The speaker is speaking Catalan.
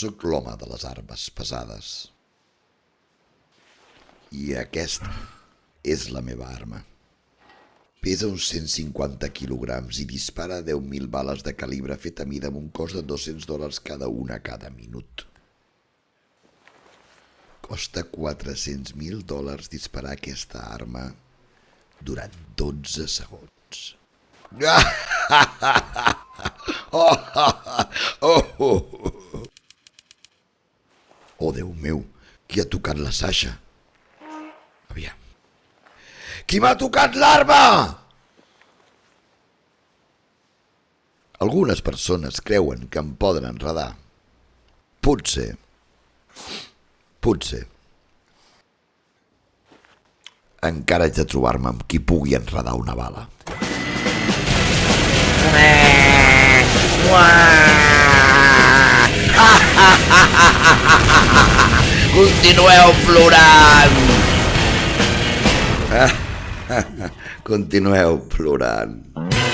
Sóc l'home de les armes pesades. I aquesta és la meva arma. Pesa uns 150 quilograms i dispara 10.000 bales de calibre fet a mida amb un cost de $200 cada una cada minut. Costa $400.000 disparar aquesta arma durant 12 segons. Oh, Déu meu, qui ha tocat la Sasha? Aviam. Qui m'ha tocat l'arma? Algunes persones creuen que em poden enredar. Potser. Encara haig de trobar-me amb qui pugui enredar una bala. Continueu plorant! Continueu plorant.